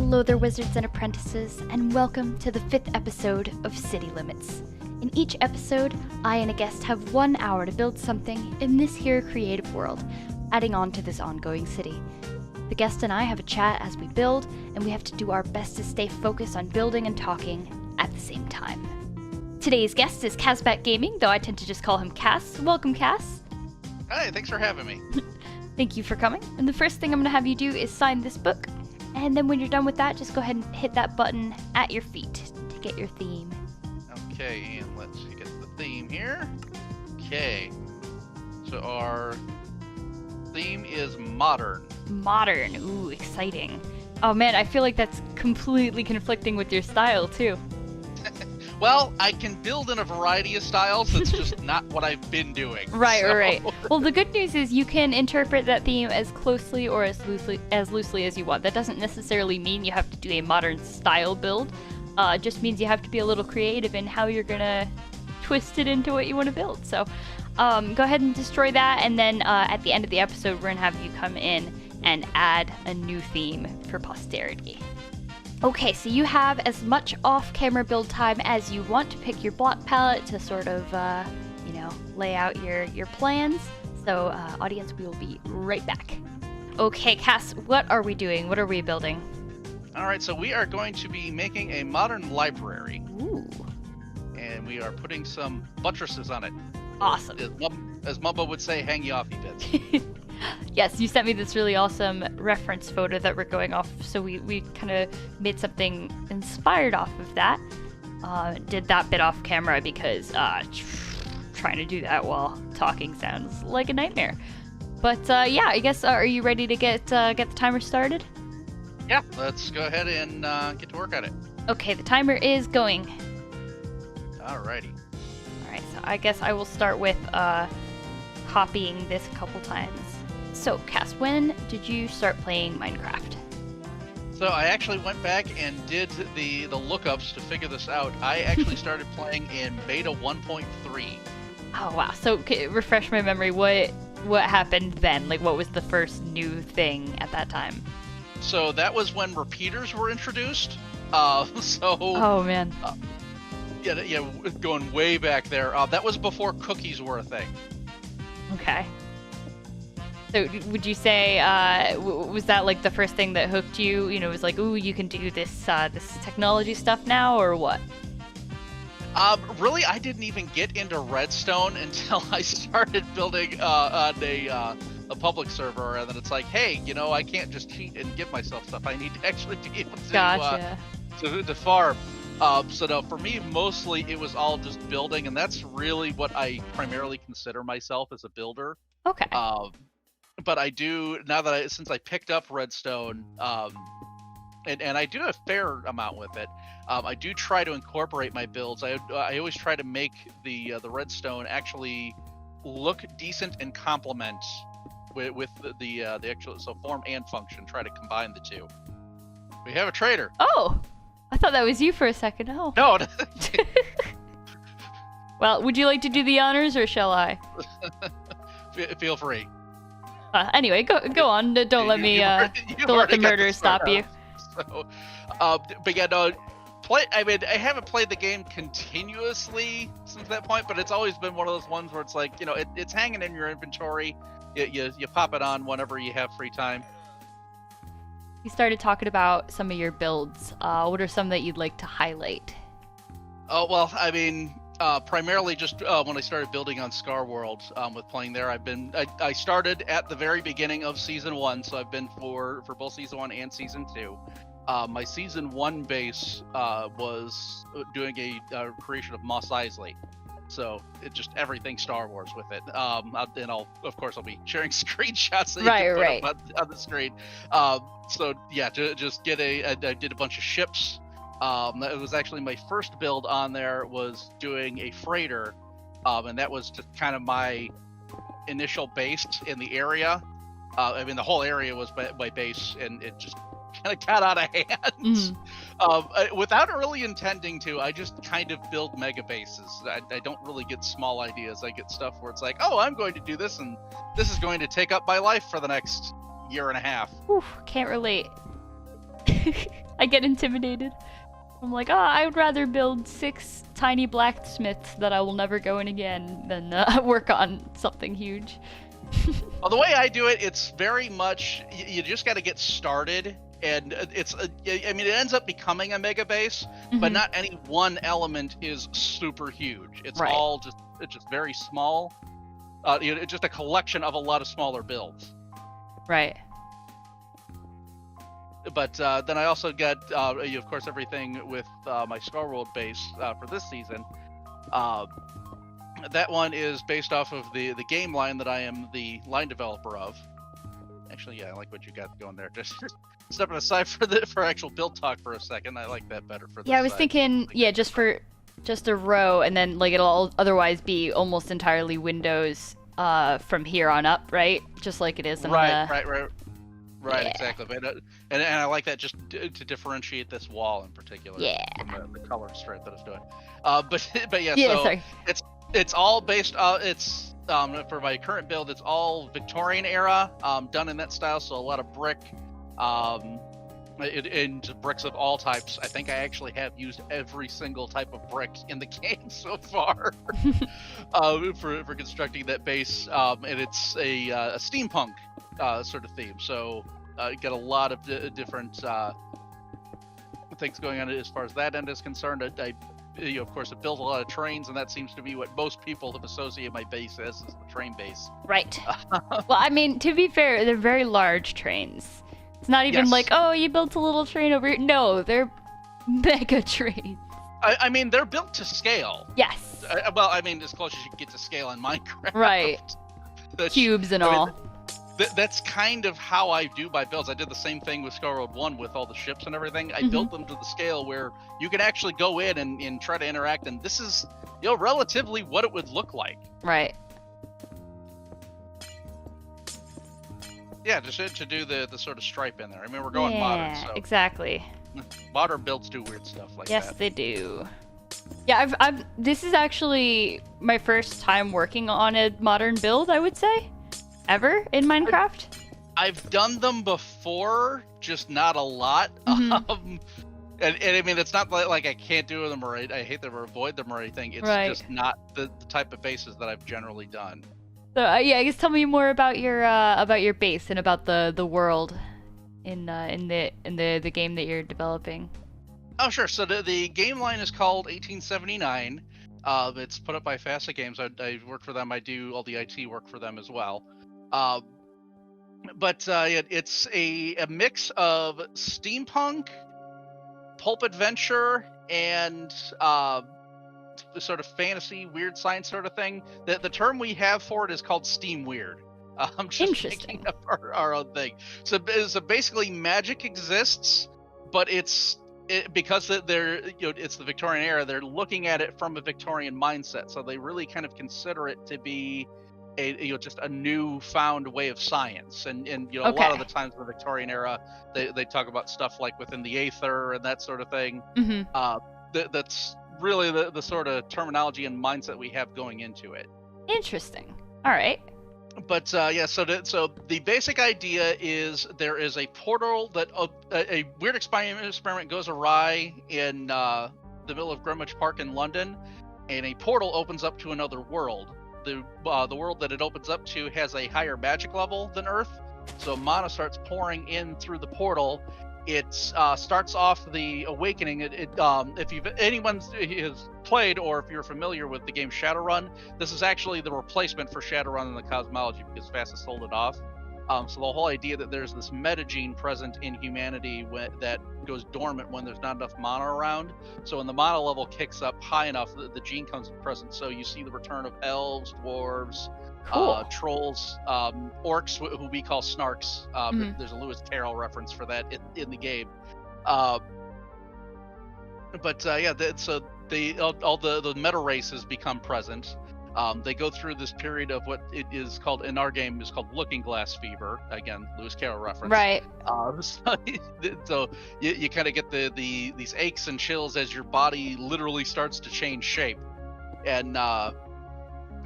Hello there, wizards and apprentices, and welcome to the 5th episode of City Limits. In each episode, I and a guest have 1 hour to build something in this here creative world, adding on to this ongoing city. The guest and I have a chat as we build, and we have to do our best to stay focused on building and talking at the same time. Today's guest is KasbakGaming, though I tend to just call him Kas. Welcome, Kas. Hi, thanks for having me. Thank you for coming. And the first thing I'm going to have you do is sign this book. And then when you're done with that, just go ahead and hit that button at your feet to get your theme. Okay, and let's get the theme here. Okay, so our theme is modern. Modern. Ooh, exciting. Oh man, I feel like that's completely conflicting with your style too. Well, I can build in a variety of styles. That's just not what I've been doing. Right. Well, the good news is you can interpret that theme as closely or as loosely as you want. That doesn't necessarily mean you have to do a modern style build. It just means you have to be a little creative in how you're gonna twist it into what you want to build. So, go ahead and destroy that, and then at the end of the episode, we're gonna have you come in and add a new theme for posterity. Okay, so you have as much off-camera build time as you want to pick your block palette to sort of, lay out your plans. So, audience, we will be right back. Okay, Kas, what are we doing? What are we building? All right, so we are going to be making a modern library. Ooh. And we are putting some buttresses on it. Awesome. As Mumbo would say, hangy-offy bits. Yes, you sent me this really awesome reference photo that we're going off, so we kind of made something inspired off of that. Did that bit off camera because trying to do that while talking sounds like a nightmare. But yeah, I guess, are you ready to get the timer started? Yeah, let's go ahead and get to work on it. Okay, the timer is going. Alrighty. Alright, so I guess I will start with copying this a couple times. So, Kas, when did you start playing Minecraft? So I actually went back and did the lookups to figure this out. I actually started playing in beta 1.3. Oh wow! So refresh my memory. What happened then? Like, what was the first new thing at that time? So that was when repeaters were introduced. Oh man. Yeah, going way back there. That was before cookies were a thing. Okay. So would you say, was that like the first thing that hooked you? You know, it was like, ooh, you can do this technology stuff now, or what? Really, I didn't even get into Redstone until I started building on a public server, and then it's like, hey, I can't just cheat and give myself stuff. I need to actually be able to Gotcha. to farm. So no, for me, mostly it was all just building, and that's really what I primarily consider myself as a builder. Okay. But I do, now that since I picked up Redstone, and I do a fair amount with it, I do try to incorporate my builds. I always try to make the Redstone actually look decent and complement with the actual, so form and function. Try to combine the two. We have a trader. Oh, I thought that was you for a second. Oh. No. Well, would you like to do the honors, or shall I? Feel free. Anyway, go on. Don't let me don't let the murder stop you. So, but yeah, no. I mean, I haven't played the game continuously since that point, but it's always been one of those ones where it's like, it's hanging in your inventory. You pop it on whenever you have free time. You started talking about some of your builds. What are some that you'd like to highlight? Oh well, I mean. Primarily just when I started building on Scar World with playing there, I started at the very beginning of Season 1, so I've been for both Season 1 and Season 2. My Season 1 base was doing a creation of Mos Eisley, so it just everything Star Wars with it. And I'll be sharing screenshots that you can put up on the screen. So yeah, just get I did a bunch of ships. It was actually my first build on there was doing a freighter, and that was just kind of my initial base in the area. I mean, the whole area was my base, and it just kind of got out of hand. Without really intending to. I just kind of build mega bases. I don't really get small ideas. I get stuff where it's like, oh, I'm going to do this, and this is going to take up my life for the next year and a half. Oof, can't relate. I get intimidated. I'm like, I would rather build 6 tiny blacksmiths that I will never go in again than work on something huge. Well, the way I do it, it's very much you just got to get started, and I mean, it ends up becoming a mega base, but not any one element is super huge. It's all just very small. It's just a collection of a lot of smaller builds. Right. But then I also got, of course, everything with my Scarworld base for this season. That one is based off of the game line that I am the line developer of. Actually, yeah, I like what you got going there. Just stepping aside for actual build talk for a second, I like that better for this. Yeah, I was thinking, just a row, and then like it'll otherwise be almost entirely windows from here on up, right? Just like it is in Right, yeah. exactly. And I like that just to differentiate this wall in particular. Yeah. From the color strip that it's doing. But yeah, Yeah, so sorry. it's all based. It's for my current build, it's all Victorian era, done in that style. So a lot of brick, and bricks of all types. I think I actually have used every single type of brick in the game so far for constructing that base. And it's a steampunk sort of theme. So you got a lot of different things going on as far as that end is concerned. Of course, I built a lot of trains, and that seems to be what most people have associated my base as, is the train base. Right. Well, I mean, to be fair, they're very large trains. It's not even like, oh, you built a little train over here. No, they're mega trains. I mean, they're built to scale. Yes. Well, I mean, as close as you can get to scale in Minecraft. Right. Cubes and all. That's kind of how I do my builds. I did the same thing with Scarworld 1 with all the ships and everything. I built them to the scale where you can actually go in and try to interact, and this is, relatively what it would look like. Right. Yeah, just to do the sort of stripe in there. I mean, we're going modern, so exactly. modern builds do weird stuff like that. Yes, they do. Yeah, this is actually my first time working on a modern build, I would say. Ever in Minecraft? I've done them before, just not a lot. And I mean, it's not like I can't do them or I hate them or avoid them or anything. It's just not the type of bases that I've generally done. So yeah, I guess tell me more about your base and about the world in the game that you're developing. Oh sure. So the game line is called 1879. It's put up by Facet Games. I work for them. I do all the IT work for them as well. But it's a mix of steampunk, pulp adventure, and sort of fantasy, weird science sort of thing. The term we have for it is called Steam Weird. I'm just making up our own thing. So basically, magic exists, but because it's the Victorian era. They're looking at it from a Victorian mindset, so they really kind of consider it to be just a newfound way of science, and a lot of the times in the Victorian era, they talk about stuff like within the aether and that sort of thing. That's really the sort of terminology and mindset we have going into it. Interesting. All right. But so the basic idea is there is a portal that a weird experiment goes awry in the middle of Greenwich Park in London, and a portal opens up to another world. The world that it opens up to has a higher magic level than Earth, so mana starts pouring in through the portal. It starts off the awakening. If anyone has played or if you're familiar with the game Shadowrun, this is actually the replacement for Shadowrun in the cosmology because Facet sold it off. So the whole idea that there's this metagene present in humanity that goes dormant when there's not enough mana around. So when the mana level kicks up high enough, the gene comes present. So you see the return of elves, dwarves, trolls, orcs, who we call snarks. There's a Lewis Carroll reference for that in the game. So all the meta races become present. They go through this period of what it is called in our game is called Looking Glass fever. Again, Lewis Carroll reference. Right. So you kind of get these aches and chills as your body literally starts to change shape, and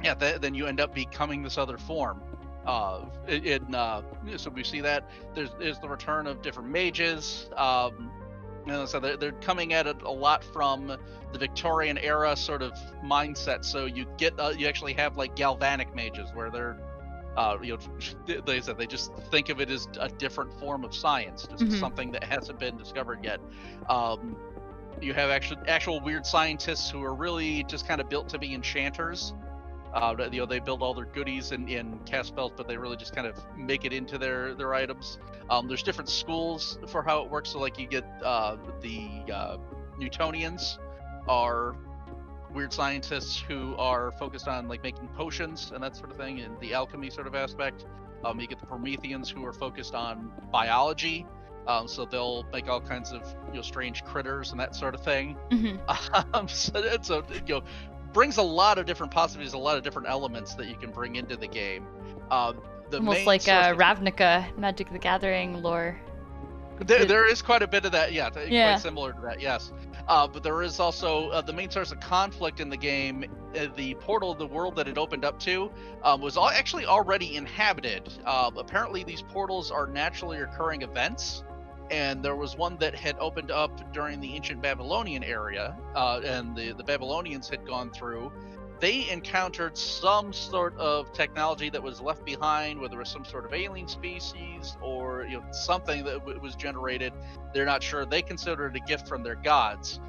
then you end up becoming this other form. So we see that there's the return of different mages. So they're coming at it a lot from the Victorian era sort of mindset. So you actually have like galvanic mages where they're they said they just think of it as a different form of science, just something that hasn't been discovered yet. You have actual weird scientists who are really just kind of built to be enchanters. They build all their goodies in cast spells, but they really just kind of make it into their items. There's different schools for how it works. So like you get the Newtonians are weird scientists who are focused on like making potions and that sort of thing, and the alchemy sort of aspect. You get the Prometheans who are focused on biology. So they'll make all kinds of strange critters and that sort of thing. So brings a lot of different possibilities, a lot of different elements that you can bring into the game. Almost like Ravnica, Magic the Gathering lore. There is quite a bit of that, quite similar to that, yes. But there is also the main source of conflict in the game. The portal of the world that it opened up to was actually already inhabited. Apparently, these portals are naturally occurring events. And there was one that had opened up during the ancient Babylonian area, and the Babylonians had gone through. They encountered some sort of technology that was left behind, whether it was some sort of alien species or something that was generated. They're not sure. They consider it a gift from their gods,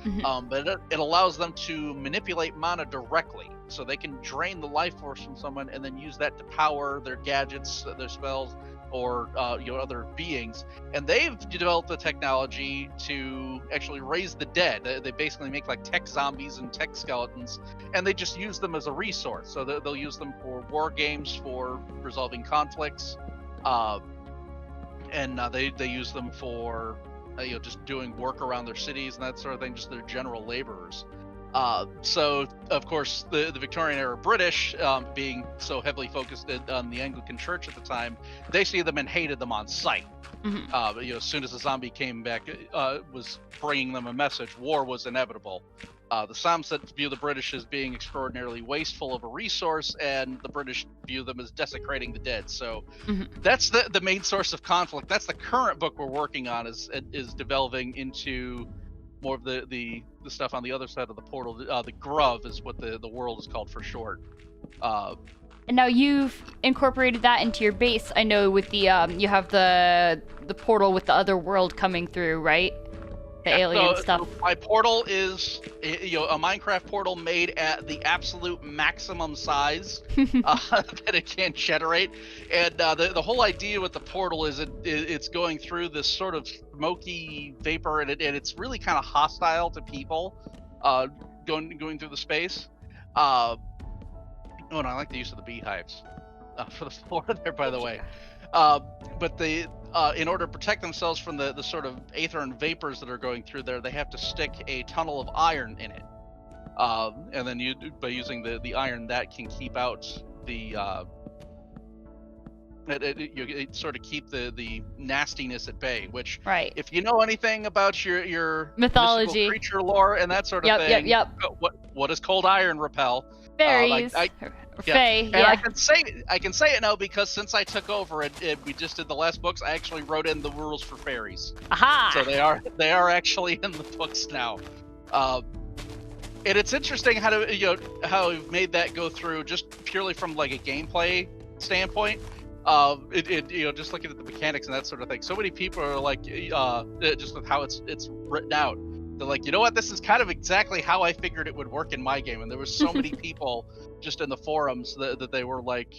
but it allows them to manipulate mana directly, so they can drain the life force from someone and then use that to power their gadgets, their spells, or other beings. And they've developed the technology to actually raise the dead. They basically make like tech zombies and tech skeletons, and they just use them as a resource. So they'll use them for war games, for resolving conflicts, and they use them for just doing work around their cities and that sort of thing, just their general laborers. So, of course, the Victorian era British, being so heavily focused on the Anglican Church at the time, they see them and hated them on sight. As soon as the zombie came back, was bringing them a message, war was inevitable. The Psalms view the British as being extraordinarily wasteful of a resource, and the British view them as desecrating the dead. So that's the main source of conflict. That's the current book we're working on, is developing into more of the stuff on the other side of the portal. The Grove is what the world is called for short. And now you've incorporated that into your base. I know with the you have the portal with the other world coming through, right? The alien stuff. My portal is a Minecraft portal made at the absolute maximum size that it can generate. And the whole idea with the portal is it's going through this sort of smoky vapor, and it's really kind of hostile to people going through the space. And I like the use of the beehives for the floor there, by the way. But in order to protect themselves from the sort of aether and vapors that are going through there, they have to stick a tunnel of iron in it. And then by using the iron, that can keep out the it sort of keep the nastiness at bay. Which, if you know anything about your mythology, creature lore and that sort of thing, what does cold iron repel? Fairies. Fae, and I can say it now because since I took over and we just did the last books, I actually wrote in the rules for fairies. Aha! So they are actually in the books now. And it's interesting how we've made that go through just purely from like a gameplay standpoint. Just looking at the mechanics and that sort of thing. So many people are like, just with how it's written out. They're like, you know what? This is kind of exactly how I figured it would work in my game. And there was so many people just in the forums that they were like,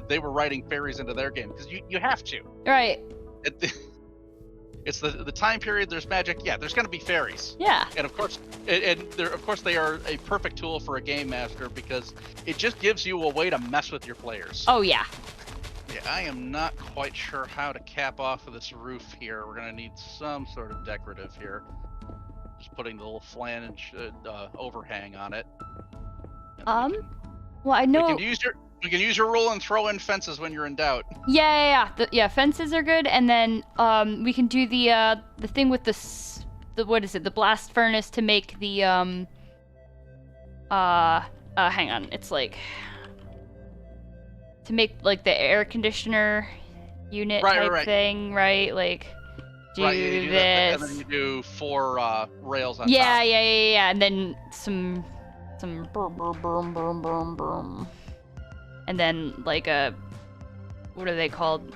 they were writing fairies into their game because you have to. Right. It's the time period. There's magic. Yeah, there's going to be fairies. Yeah. And of course, they are a perfect tool for a game master because it just gives you a way to mess with your players. Oh yeah. Yeah, I am not quite sure how to cap off of this roof here. We're going to need some sort of decorative here. Just putting the little flange overhang on it. Well, I know we can use your rule and throw in fences when you're in doubt. Yeah, fences are good, and then we can do the thing with the what is it? The blast furnace to make the hang on, it's to make like the air conditioner unit type thing, right? Like do you this, and then you do 4 rails on top. Yeah, and then some boom, boom, boom, boom, boom, boom, and then like a, what are they called?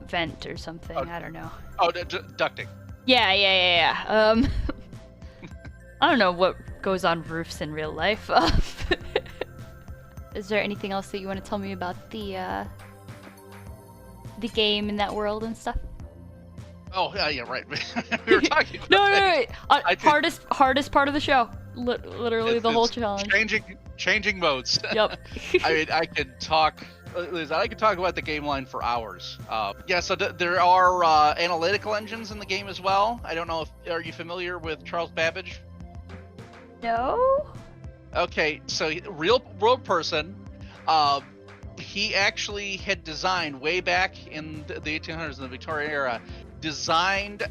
Vent or something. I don't know. Oh, ducting. Yeah. I don't know what goes on roofs in real life. Is there anything else that you want to tell me about the game in that world and stuff? Oh, yeah, right. We were talking about No. Hardest part of the show. Literally the whole challenge. Changing modes. Yep. I mean, I could talk about the game line for hours. Yeah, so there are analytical engines in the game as well. I don't know are you familiar with Charles Babbage? No. Okay, so real world person. He actually had designed way back in the 1800s in the Victorian era, designed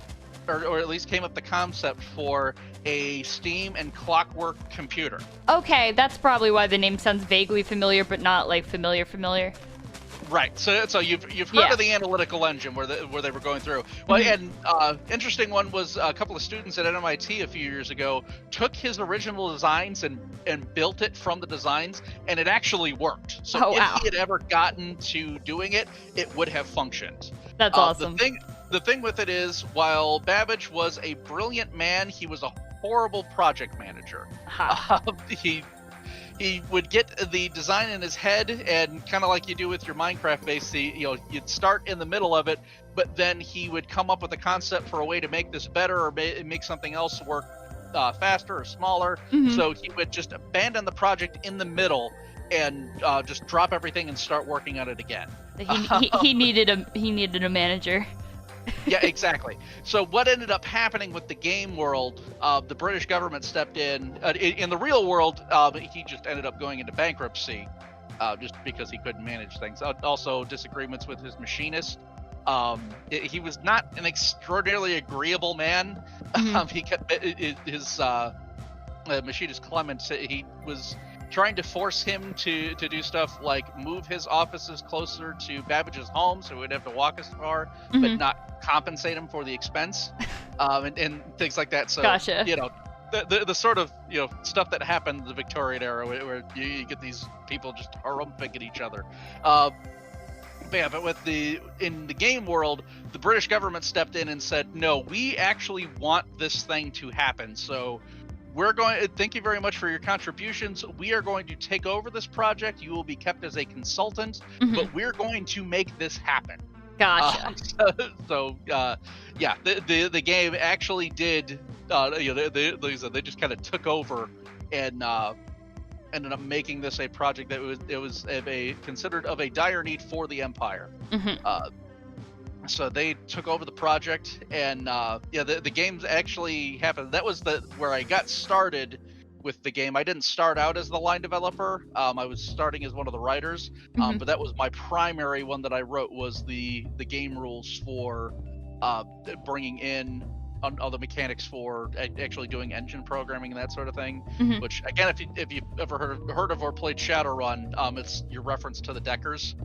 or at least came up with the concept for a steam and clockwork computer. Okay, that's probably why the name sounds vaguely familiar, but not like familiar. Right. So you've heard of the analytical engine where they were going through. Well, and interesting one was a couple of students at MIT a few years ago took his original designs and built it from the designs, and it actually worked. So if he had ever gotten to doing it, it would have functioned. That's awesome. The thing with it is, while Babbage was a brilliant man, he was a horrible project manager. He would get the design in his head, and kind of like you do with your Minecraft base, you'd start in the middle of it, but then he would come up with a concept for a way to make this better or make something else work faster or smaller. So he would just abandon the project in the middle and just drop everything and start working on it again. He needed a manager. Yeah, exactly. So what ended up happening with the game world, the British government stepped in. In the real world, he just ended up going into bankruptcy just because he couldn't manage things. Also, disagreements with his machinist. He was not an extraordinarily agreeable man. He kept his machinist Clement. He was trying to force him to do stuff like move his offices closer to Babbage's home so he would have to walk as far, but not compensate him for the expense, and things like that. So, gotcha. The sort of stuff that happened in the Victorian era where you get these people just harumping at each other. But in the game world, the British government stepped in and said, no, we actually want this thing to happen. So thank you very much for your contributions. We are going to take over this project. You will be kept as a consultant, but we're going to make this happen. Gotcha. The game actually did. They just kind of took over and ended up making this a project that was considered of a dire need for the Empire. So they took over the project, and the games actually happened. That was where I got started with the game. I didn't start out as the line developer. I was starting as one of the writers, but that was my primary one that I wrote, was the game rules for bringing in all the mechanics for actually doing engine programming and that sort of thing. Which, again, if you've ever heard of or played Shadowrun, it's your reference to the Deckers.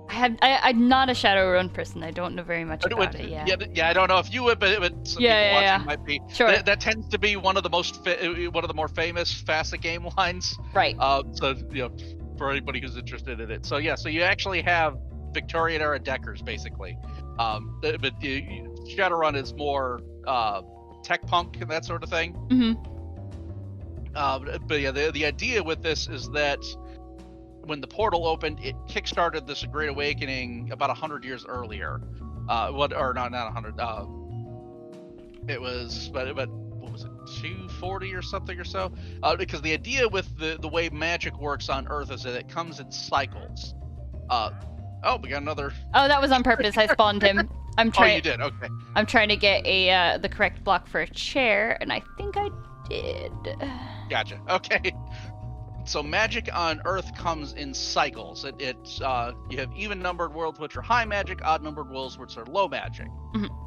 I'm not a Shadowrun person. I don't know very much about it. Yeah. I don't know if you would, but some people watching might be. Sure. That tends to be one of the more famous Facet game lines. Right. So for anybody who's interested in it. So so you actually have Victorian era Deckers basically. But Shadowrun is more tech punk and that sort of thing. But the idea with this is that when the portal opened, it kickstarted this Great Awakening about 100 years earlier. Not 100. It was, but what was it, 240 or something or so? Because the idea with the way magic works on Earth is that it comes in cycles. We got another. Oh, that was on purpose. I spawned him. I'm trying. Oh, you did. Okay. I'm trying to get the correct block for a chair, and I think I did. Gotcha. Okay. So magic on Earth comes in cycles. You have even-numbered worlds, which are high magic, odd-numbered worlds, which are low magic.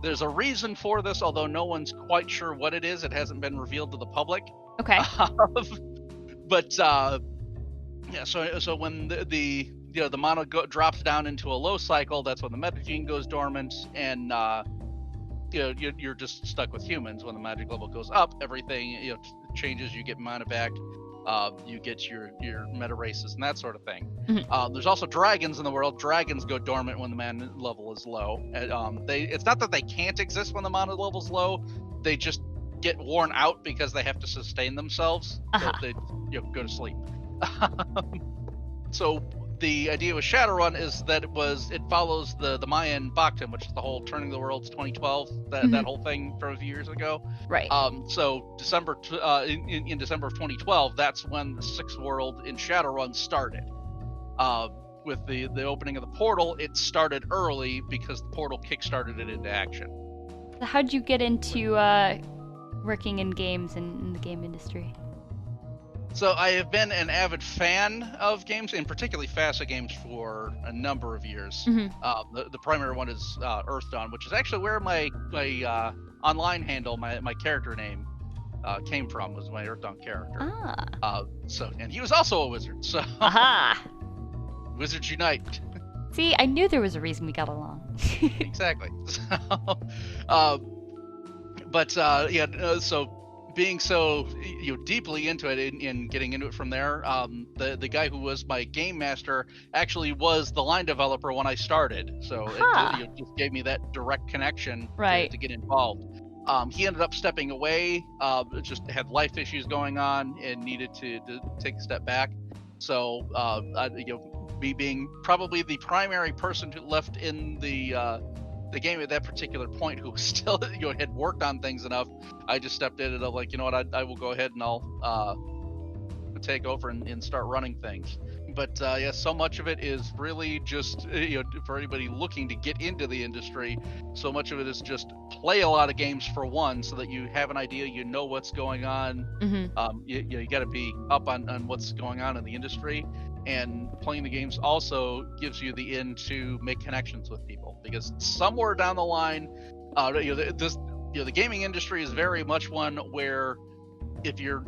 There's a reason for this, although no one's quite sure what it is. It hasn't been revealed to the public. Okay. But yeah, so when the the mana drops down into a low cycle, that's when the metagene goes dormant, and you're just stuck with humans. When the magic level goes up, everything changes. You get mana back. You get your meta races and that sort of thing. There's also dragons in the world. Dragons go dormant when the mana level is low. It's not that they can't exist when the mana level is low. They just get worn out because they have to sustain themselves. So they go to sleep. So the idea with Shadowrun is that it follows the Mayan Bakhtin, which is the whole Turning the Worlds 2012, that whole thing from a few years ago. Right. So December in December of 2012, that's when the sixth world in Shadowrun started. With the opening of the portal, it started early because the portal kickstarted it into action. So how'd you get into working in games and in the game industry? So I have been an avid fan of games, and particularly FASA games, for a number of years. The primary one is Earthdawn, which is actually where my online handle, my character name, came from. Was my Earthdawn character. And he was also a wizard. So Wizards Unite. See, I knew there was a reason we got along. Exactly. So being so deeply into it and getting into it from there, the guy who was my game master actually was the line developer when I started, so it just gave me that direct connection to get involved. He ended up stepping away, just had life issues going on and needed to take a step back. So me being probably the primary person who left in the game at that particular point, who still had worked on things enough, I just stepped in and I'm like, you know what, I will go ahead and I'll take over and start running things. But so much of it is really just for anybody looking to get into the industry, so much of it is just play a lot of games for one, so that you have an idea, what's going on. You got to be up on what's going on in the industry. And playing the games also gives you the in to make connections with people, because somewhere down the line, the gaming industry is very much one where if you're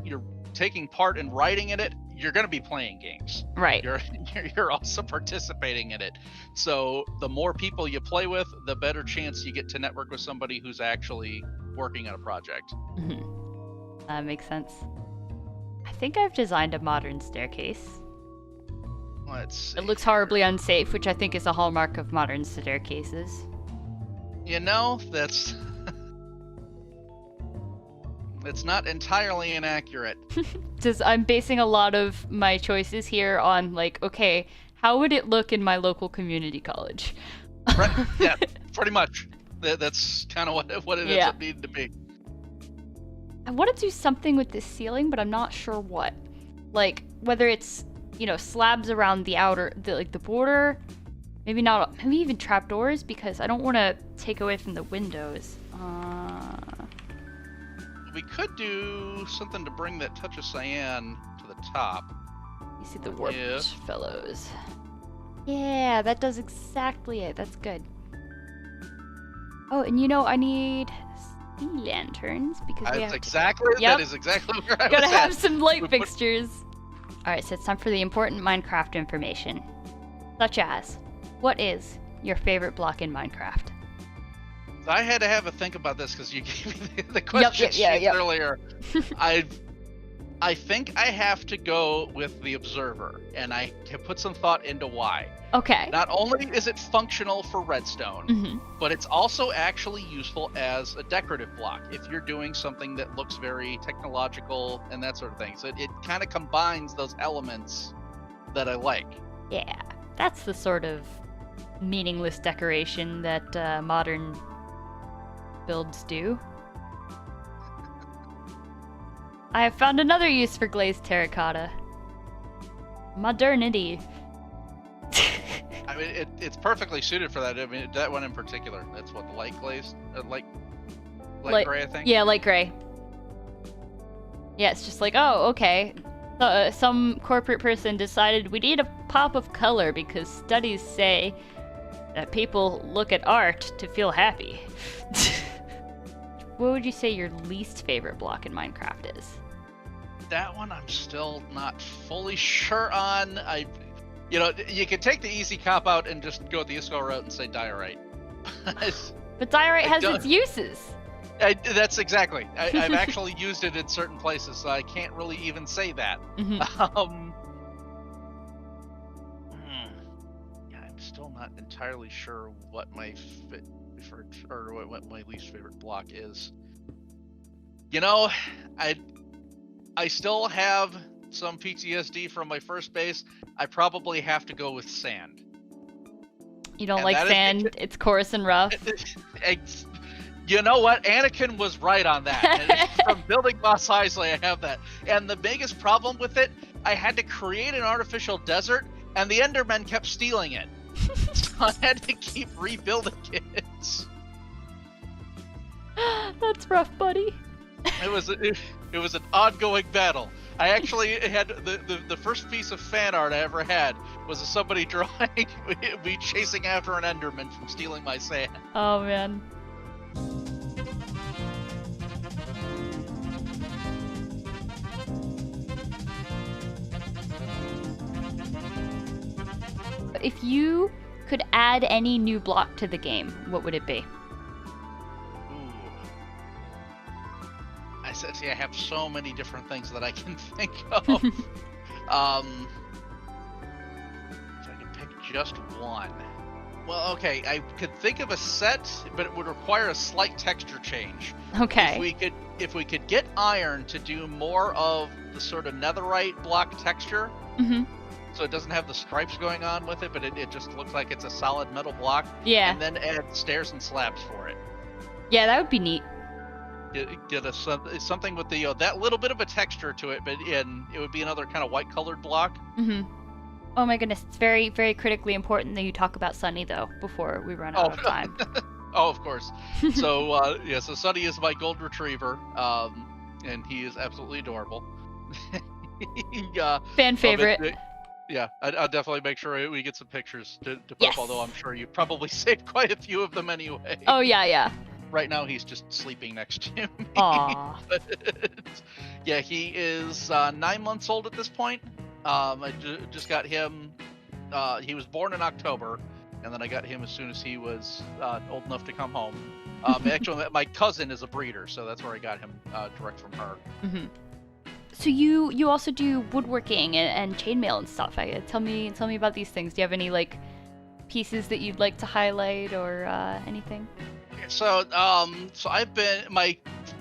taking part in writing in it, you're going to be playing games. Right. You're also participating in it. So the more people you play with, the better chance you get to network with somebody who's actually working on a project. That makes sense. I think I've designed a modern staircase. Let's see. It looks horribly unsafe, which I think is a hallmark of modern staircases. That's it's not entirely inaccurate. I'm basing a lot of my choices here on, like, okay, how would it look in my local community college? Right. Yeah, pretty much. That's kind of what it ends up needing to be. I want to do something with this ceiling, but I'm not sure what. Like, whether it's slabs around the border, maybe even trapdoors, because I don't want to take away from the windows. We could do something to bring that touch of cyan to the top. You see the warped fellows. Yeah, that does exactly it. That's good. Oh, and I need sea lanterns because that is exactly where I was gotta have at. some light fixtures. Alright, so it's time for the important Minecraft information. Such as, what is your favorite block in Minecraft? I had to have a think about this because you gave me the question sheet earlier. I think I have to go with the Observer, and I have put some thought into why. Okay. Not only is it functional for redstone, but it's also actually useful as a decorative block if you're doing something that looks very technological and that sort of thing. So it kind of combines those elements that I like. Yeah, that's the sort of meaningless decoration that modern builds do. I have found another use for glazed terracotta. Modernity. I mean, it's perfectly suited for that. I mean, that one in particular. That's what the light glazed, light gray, I think. Yeah, light gray. Yeah, it's just like, oh, okay. Some corporate person decided we need a pop of color because studies say that people look at art to feel happy. What would you say your least favorite block in Minecraft is? That one I'm still not fully sure on. You can take the easy cop out and just go the ISCO route and say diorite. But diorite has its uses. That's exactly. I've actually used it in certain places, so I can't really even say that. I'm still not entirely sure what my what my least favorite block is. I still have some PTSD from my first base. I probably have to go with sand. You don't like sand? It's coarse and rough. You know what? Anakin was right on that. From building Mos Eisley, I have that. And the biggest problem with it, I had to create an artificial desert, and the Endermen kept stealing it. So I had to keep rebuilding it. That's rough, buddy. It was an ongoing battle. I actually had the first piece of fan art I ever had was somebody drawing me chasing after an Enderman from stealing my sand. Oh man. If you could add any new block to the game, what would it be? See, I have so many different things that I can think of. If I could pick just one. Well, okay, I could think of a set, but it would require a slight texture change. Okay. If we could get iron to do more of the sort of netherite block texture, so it doesn't have the stripes going on with it, but it just looks like it's a solid metal block. Yeah. And then add stairs and slabs for it. Yeah, that would be neat. Get something with the that little bit of a texture to it, but it would be another kind of white colored block. Oh my goodness, it's very, very critically important that you talk about Sunny though before we run out of time. Oh, of course. So so Sunny is my gold retriever, and he is absolutely adorable. Fan favorite. Yeah, I'll definitely make sure we get some pictures to put up, although I'm sure you probably saved quite a few of them anyway. Oh yeah. Right now he's just sleeping next to me. Aww. Yeah, he is 9 months old at this point. I just got him. He was born in October, and then I got him as soon as he was old enough to come home. Actually, my cousin is a breeder, so that's where I got him direct from her. So you also do woodworking and chainmail and stuff. Tell me about these things. Do you have any like pieces that you'd like to highlight or anything? So I've been my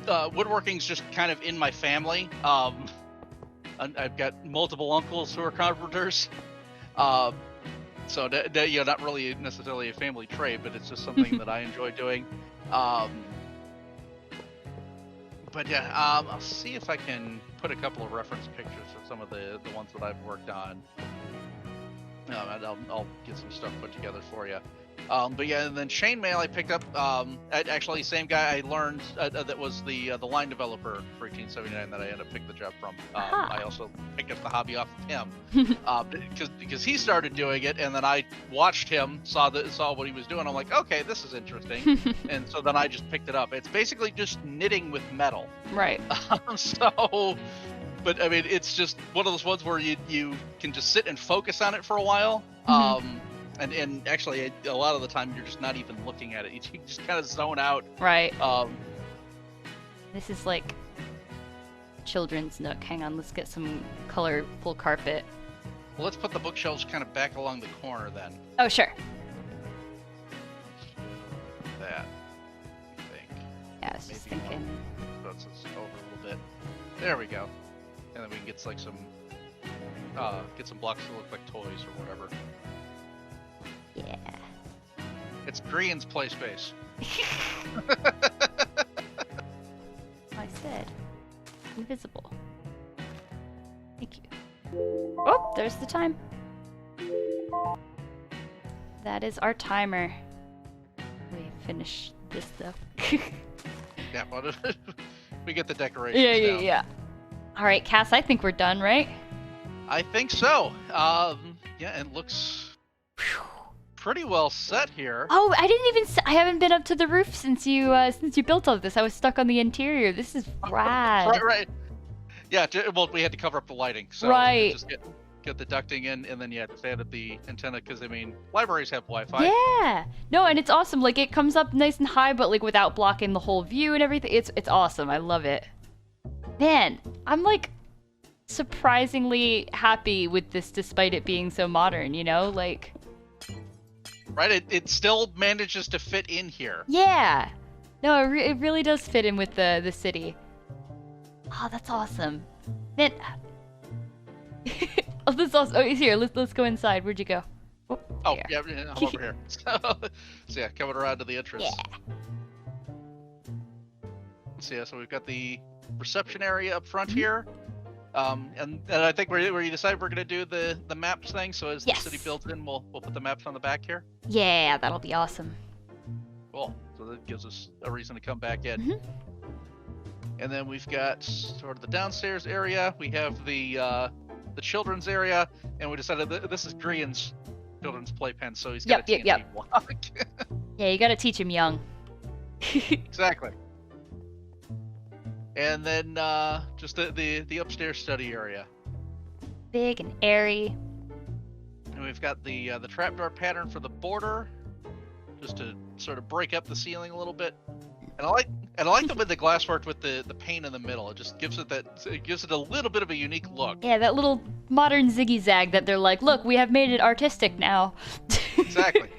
woodworking's just kind of in my family. I've got multiple uncles who are carpenters. So not really necessarily a family trade, but it's just something that I enjoy doing. But yeah, I'll see if I can put a couple of reference pictures of some of the ones that I've worked on. I'll get some stuff put together for you. But yeah, and then chainmail I picked up. Actually, same guy I learned that was the line developer for 1879 that I ended up picking the job from. I also picked up the hobby off of him because he started doing it, and then I watched him, saw what he was doing. I'm like, okay, this is interesting, and so then I just picked it up. It's basically just knitting with metal. Right. But I mean, it's just one of those ones where you can just sit and focus on it for a while. And actually, a lot of the time, you're just not even looking at it. You just kind of zone out. Right. This is like children's nook. Hang on, let's get some colorful carpet. Well, let's put the bookshelves kind of back along the corner then. Oh, sure. That, I think. Yeah, I was just thinking. Let's over a little bit. There we go. And then we can get like some blocks that look like toys or whatever. Yeah. It's Grian's play space. I said invisible. Thank you. Oh, there's the time. That is our timer. We finish this though. Yeah, well, we get the decorations down. Yeah. All right, Cass, I think we're done, right? I think so. Yeah, and looks pretty well set here. Oh, I haven't been up to the roof since you built all this. I was stuck on the interior. This is rad. Right. Yeah, well, we had to cover up the lighting, so Right. just get the ducting in, and then just added the antenna because I mean libraries have Wi-Fi. Yeah. No, and it's awesome. Like it comes up nice and high, but like without blocking the whole view and everything. It's awesome. I love it. Man, I'm like surprisingly happy with this, despite it being so modern. You know, like. Right. It still manages to fit in here. Yeah. No, it really does fit in with the city. Oh, that's awesome. Man. Oh, this is awesome. Oh, he's here. Let's go inside. Where'd you go? Oh, here. yeah, I'm over here. So yeah, coming around to the entrance. Yeah. So yeah, so we've got the reception area up front here. And I think we decided we're gonna do the maps thing. So as Yes. the city builds in, we'll put the maps on the back here. Yeah, that'll be awesome. Cool. So that gives us a reason to come back in. Mhm. And then we've got sort of the downstairs area. We have the children's area, and we decided that this is Grian's children's playpen, so he's got a TNT walk. Yeah, you gotta teach him young. Exactly. And then just the upstairs study area. Big and airy. And we've got the trapdoor pattern for the border, just to sort of break up the ceiling a little bit. And I like the way the glass worked with the pane in the middle. It just gives it a little bit of a unique look. Yeah, that little modern ziggy zag that they're like, look, we have made it artistic now. Exactly.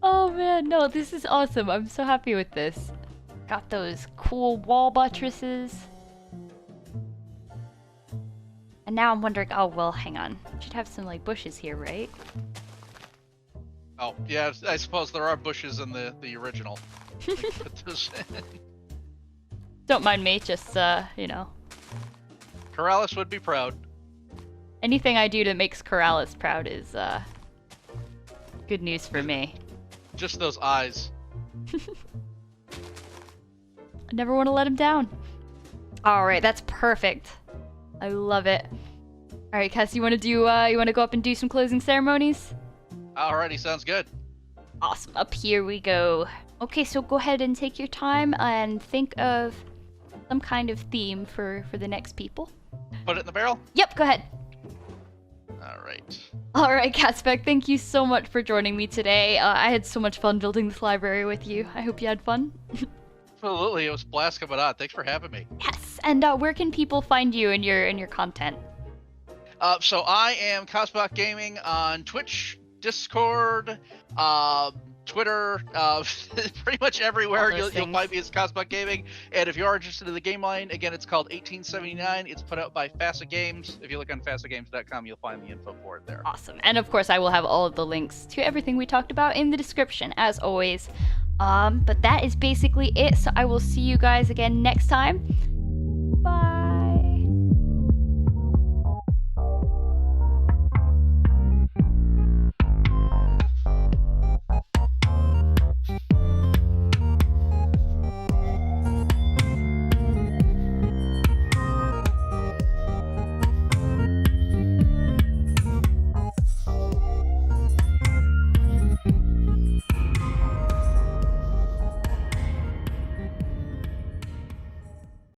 Oh man, no, this is awesome. I'm so happy with this. Got those cool wall buttresses. And now I'm wondering, oh well, hang on. Should have some like bushes here, right? Oh yeah, I suppose there are bushes in the original. Put those in. Don't mind me, just you know. Corrales would be proud. Anything I do that makes Corrales proud is good news for me. Just those eyes. I never want to let him down. All right, that's perfect. I love it. All right, Cass, you want to go up and do some closing ceremonies? Alrighty, sounds good. Awesome. Up here we go. Okay, so go ahead and take your time and think of some kind of theme for the next people. Put it in the barrel? Yep, go ahead. Alright. All right, Kasbak, thank you so much for joining me today. I had so much fun building this library with you. I hope you had fun. Absolutely, it was a blast coming on. Thanks for having me. Yes, and where can people find you and your content? So I am KasbakGaming on Twitch, Discord, Twitter, pretty much everywhere. You'll find me as KasbakGaming. And if you are interested in the game line, again, it's called 1879. It's put out by Fasa Games. If you look on FasaGames.com, you'll find the info for it there. Awesome. And of course, I will have all of the links to everything we talked about in the description, as always. But that is basically it. So I will see you guys again next time.